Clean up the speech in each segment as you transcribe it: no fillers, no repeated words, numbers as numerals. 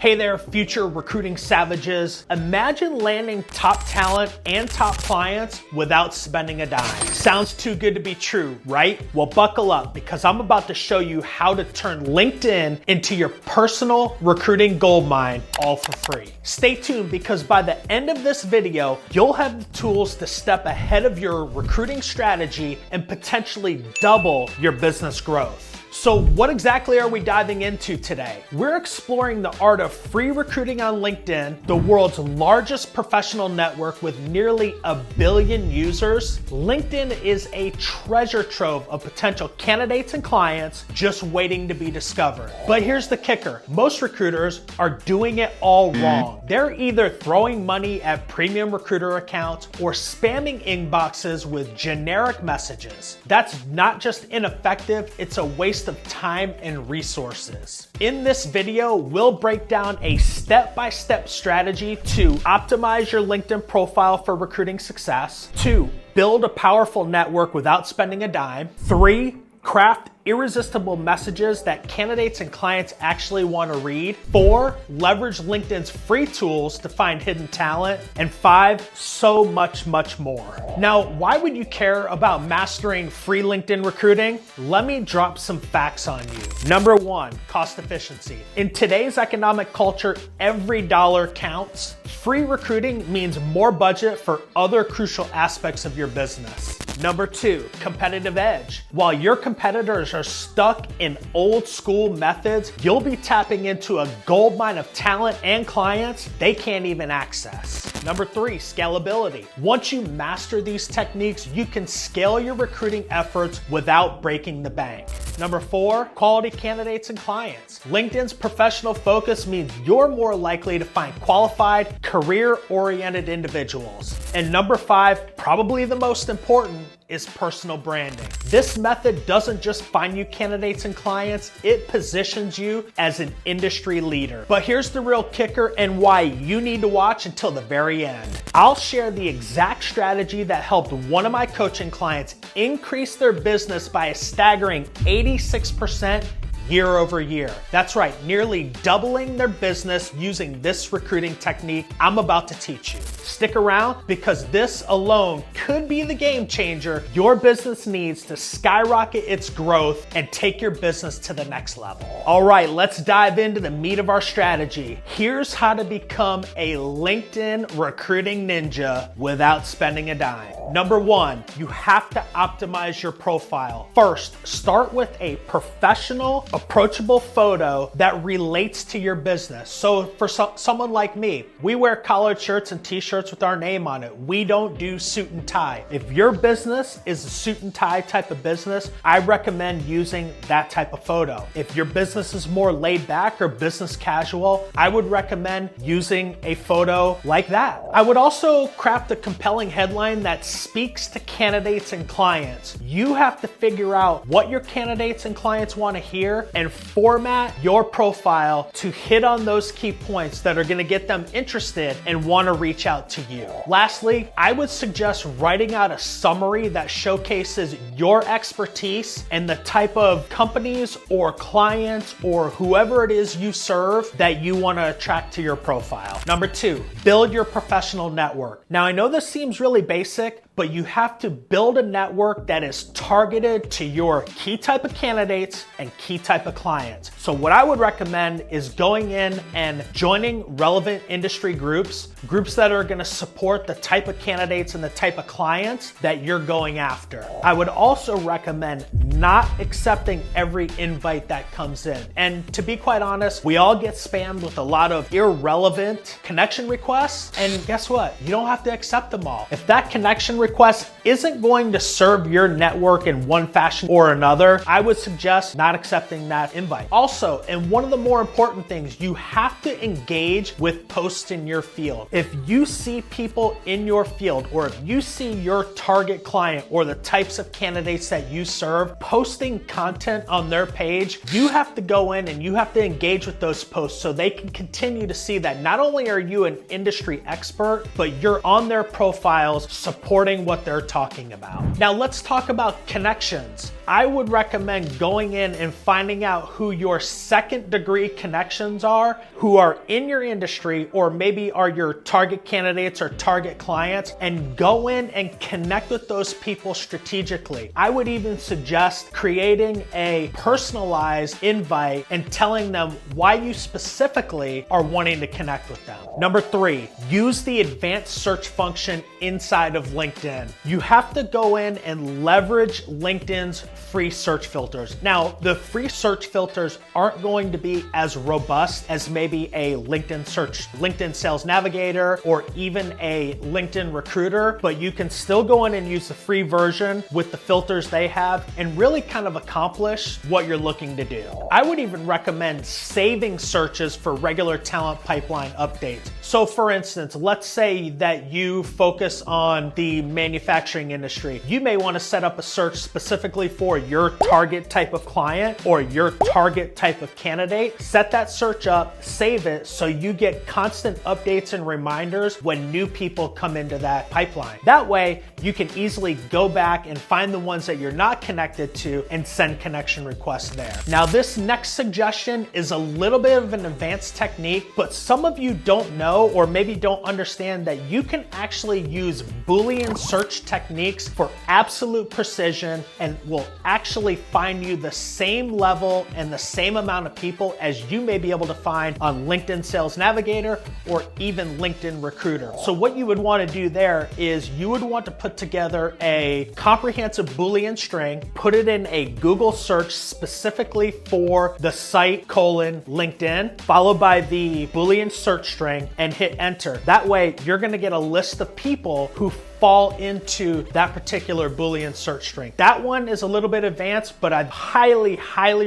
Hey there, future recruiting savages. Imagine landing top talent and top clients without spending a dime. Sounds too good to be true, right? Well, buckle up because I'm about to show you how to turn LinkedIn into your personal recruiting goldmine, all for free. Stay tuned because by the end of this video, you'll have the tools to step ahead of your recruiting strategy and potentially double your business growth. So what exactly are we diving into today? We're exploring the art of free recruiting on LinkedIn, the world's largest professional network with nearly 1 billion users. LinkedIn is a treasure trove of potential candidates and clients just waiting to be discovered. But here's the kicker. Most recruiters are doing it all wrong. They're either throwing money at premium recruiter accounts or spamming inboxes with generic messages. That's not just ineffective, it's a waste of time and resources. In this video, we'll break down a step-by-step strategy to optimize your LinkedIn profile for recruiting success. 2, build a powerful network without spending a dime. 3, craft irresistible messages that candidates and clients actually want to read. 4, leverage LinkedIn's free tools to find hidden talent. And 5, so much more. Now, why would you care about mastering free LinkedIn recruiting? Let me drop some facts on you. Number 1, cost efficiency. In today's economic culture, every dollar counts. Free recruiting means more budget for other crucial aspects of your business. Number 2, competitive edge. While your competitors are stuck in old school methods, you'll be tapping into a goldmine of talent and clients they can't even access. Number 3, scalability. Once you master these techniques, you can scale your recruiting efforts without breaking the bank. Number 4, quality candidates and clients. LinkedIn's professional focus means you're more likely to find qualified, career-oriented individuals. And number 5, probably the most important, is personal branding. This method doesn't just find you candidates and clients, it positions you as an industry leader. But here's the real kicker and why you need to watch until the very end. I'll share the exact strategy that helped one of my coaching clients increase their business by a staggering 86% year over year. That's right, nearly doubling their business using this recruiting technique I'm about to teach you. Stick around because this alone could be the game changer your business needs to skyrocket its growth and take your business to the next level. All right, let's dive into the meat of our strategy. Here's how to become a LinkedIn recruiting ninja without spending a dime. Number 1, you have to optimize your profile. First, start with a professional, approachable photo that relates to your business. So for someone like me, we wear collared shirts and t-shirts with our name on it. We don't do suit and tie. If your business is a suit and tie type of business, I recommend using that type of photo. If your business is more laid back or business casual, I would recommend using a photo like that. I would also craft a compelling headline that speaks to candidates and clients. You have to figure out what your candidates and clients want to hear and format your profile to hit on those key points that are going to get them interested and want to reach out to you. Lastly, I would suggest writing out a summary that showcases your expertise and the type of companies or clients or whoever it is you serve that you want to attract to your profile. Number 2, build your professional network. Now, I know this seems really basic, but you have to build a network that is targeted to your key type of candidates and key type of clients. So what I would recommend is going in and joining relevant industry groups that are going to support the type of candidates and the type of clients that you're going after. I would also recommend not accepting every invite that comes in. And to be quite honest, we all get spammed with a lot of irrelevant connection requests. And guess what? You don't have to accept them all. If that connection request isn't going to serve your network in one fashion or another, I would suggest not accepting that invite. Also, and one of the more important things, you have to engage with posts in your field. If you see people in your field, or if you see your target client or the types of candidates that you serve posting content on their page, you have to go in and you have to engage with those posts so they can continue to see that not only are you an industry expert, but you're on their profiles supporting what they're talking about. Now let's talk about connections. I would recommend going in and finding out who your second degree connections are, who are in your industry, or maybe are your target candidates or target clients, and go in and connect with those people strategically. I would even suggest creating a personalized invite and telling them why you specifically are wanting to connect with them. Number 3, use the advanced search function inside of LinkedIn. You have to go in and leverage LinkedIn's free search filters. Now, the free search filters aren't going to be as robust as maybe a LinkedIn Sales Navigator or even a LinkedIn Recruiter, but you can still go in and use the free version with the filters they have and really kind of accomplish what you're looking to do. I would even recommend saving searches for regular talent pipeline updates. So for instance, let's say that you focus on the manufacturing industry. You may want to set up a search specifically for your target type of client or your target type of candidate. Set that search up, save it, so you get constant updates and reminders when new people come into that pipeline. That way, you can easily go back and find the ones that you're not connected to and send connection requests there. Now, this next suggestion is a little bit of an advanced technique, but some of you don't know or maybe don't understand that you can actually use Boolean search techniques for absolute precision and will actually find you the same level and the same amount of people as you may be able to find on LinkedIn Sales Navigator or even LinkedIn Recruiter. So what you would want to do there is you would want to put together a comprehensive Boolean string, put it in a Google search specifically for the site :LinkedIn, followed by the Boolean search string, and hit enter. That way, you're going to get a list of people who fall into that particular Boolean search string. That one is a little bit advanced, but I'd highly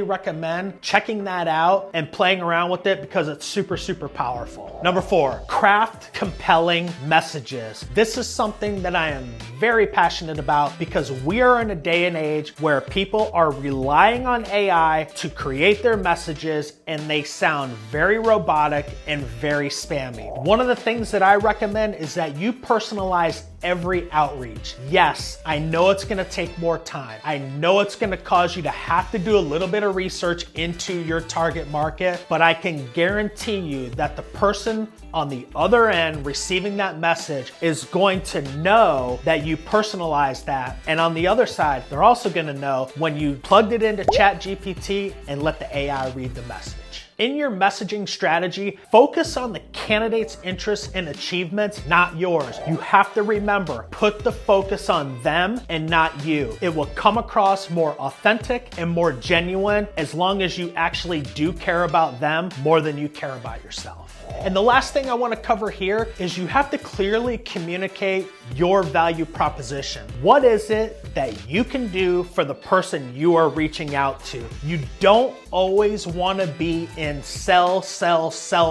recommend checking that out and playing around with it because it's super powerful. Number 4, craft compelling messages. This is something that I am very passionate about because we are in a day and age where people are relying on AI to create their messages and they sound very robotic and very spammy. One of the things that I recommend is that you personalize every outreach. Yes, I know it's gonna take more time. I know it's gonna cause you to have to do a little bit of research into your target market, but I can guarantee you that the person on the other end receiving that message is going to know that you personalized that. And on the other side, they're also gonna know when you plugged it into ChatGPT and let the AI read the message. In your messaging strategy, focus on the candidate's interests and achievements, not yours. You have to remember, put the focus on them and not you. It will come across more authentic and more genuine as long as you actually do care about them more than you care about yourself. And the last thing I want to cover here is you have to clearly communicate your value proposition. What is it that you can do for the person you are reaching out to? You don't always want to be in sell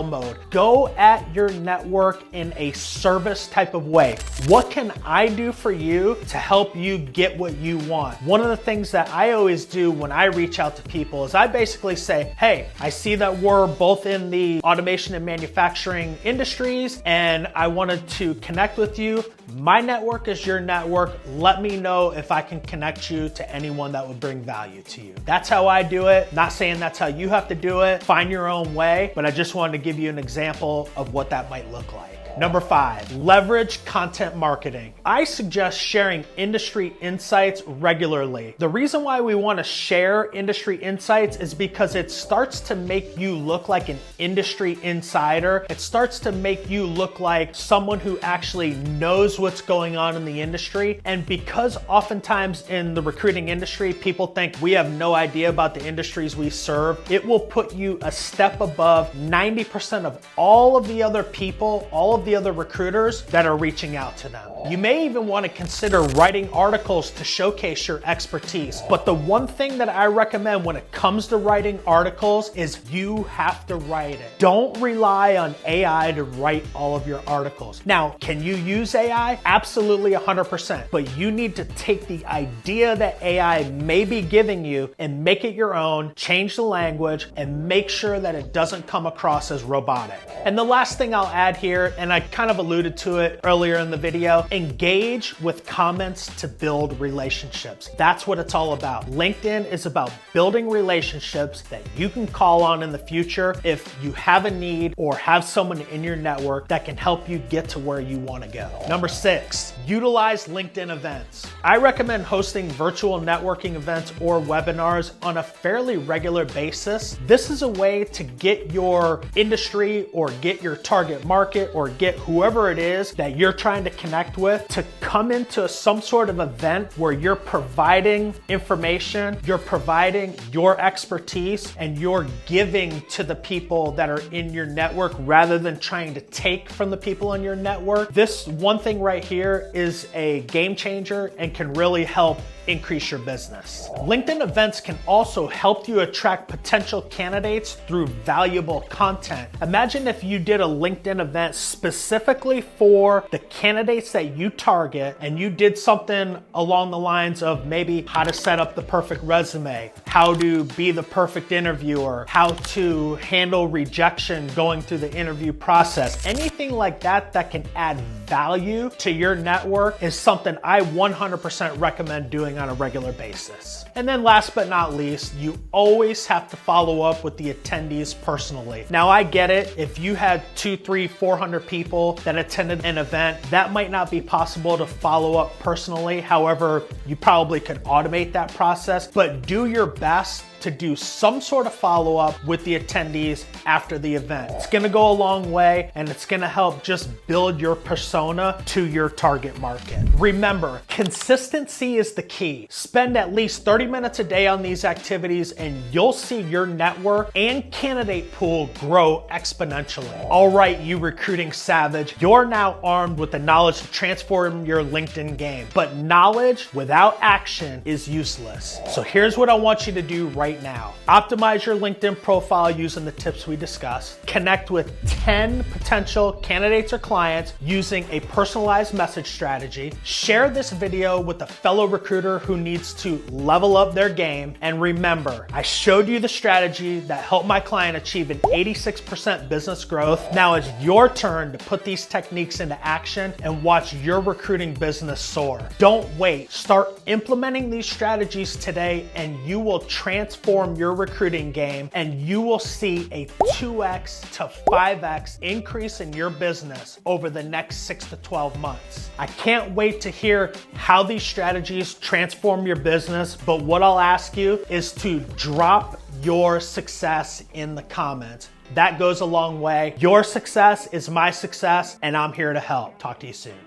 mode. Go at your network in a service type of way. What can I do for you to help you get what you want? One of the things that I always do when I reach out to people is I basically say, hey, I see that we're both in the automation and manufacturing industries and I wanted to connect with you. My network is your network. Let me know if I can connect you to anyone that would bring value to you. That's how I do it. Not saying that's how you have to do it. Find your own way, but I just wanted to give you an example of what that might look like. Number 5, leverage content marketing. I suggest sharing industry insights regularly. The reason why we want to share industry insights is because it starts to make you look like an industry insider. It starts to make you look like someone who actually knows what's going on in the industry. And because oftentimes in the recruiting industry, people think we have no idea about the industries we serve, it will put you a step above 90% of all of the other people, all of the other recruiters that are reaching out to them. You may even want to consider writing articles to showcase your expertise. But the one thing that I recommend when it comes to writing articles is you have to write it. Don't rely on AI to write all of your articles. Now, can you use AI? Absolutely 100%. But you need to take the idea that AI may be giving you and make it your own, change the language, and make sure that it doesn't come across as robotic. And the last thing I'll add here, and and I kind of alluded to it earlier in the video, engage with comments to build relationships. That's what it's all about. LinkedIn is about building relationships that you can call on in the future if you have a need or have someone in your network that can help you get to where you want to go. Number 6, utilize LinkedIn events. I recommend hosting virtual networking events or webinars on a fairly regular basis. This is a way to get your industry or get your target market or get whoever it is that you're trying to connect with to come into some sort of event where you're providing information, you're providing your expertise, and you're giving to the people that are in your network rather than trying to take from the people in your network. This one thing right here is a game changer and can really help increase your business. LinkedIn events can also help you attract potential candidates through valuable content. Imagine if you did a LinkedIn event specifically for the candidates that you target, and you did something along the lines of maybe how to set up the perfect resume, how to be the perfect interviewer, how to handle rejection going through the interview process. Anything like that that can add value to your network is something I 100% recommend doing on a regular basis. And then last but not least, you always have to follow up with the attendees personally. Now I get it, if you had 200, 300, 400 people that attended an event, that might not be possible to follow up personally. However, you probably could automate that process, but do your best to do some sort of follow-up with the attendees after the event. It's gonna go a long way, and it's gonna help just build your persona to your target market. Remember, consistency is the key. Spend at least 30 minutes a day on these activities and you'll see your network and candidate pool grow exponentially. All right, you recruiting savage, you're now armed with the knowledge to transform your LinkedIn game. But knowledge without action is useless. So here's what I want you to do right now. Optimize your LinkedIn profile using the tips we discussed. Connect with 10 potential candidates or clients using a personalized message strategy. Share this video with a fellow recruiter who needs to level up their game. And remember, I showed you the strategy that helped my client achieve an 86% business growth. Now it's your turn to put these techniques into action and watch your recruiting business soar. Don't wait. Start implementing these strategies today and you will transform your recruiting game, and you will see a 2x to 5x increase in your business over the next 6 to 12 months. I can't wait to hear how these strategies transform your business, but what I'll ask you is to drop your success in the comments. That goes a long way. Your success is my success, and I'm here to help. Talk to you soon.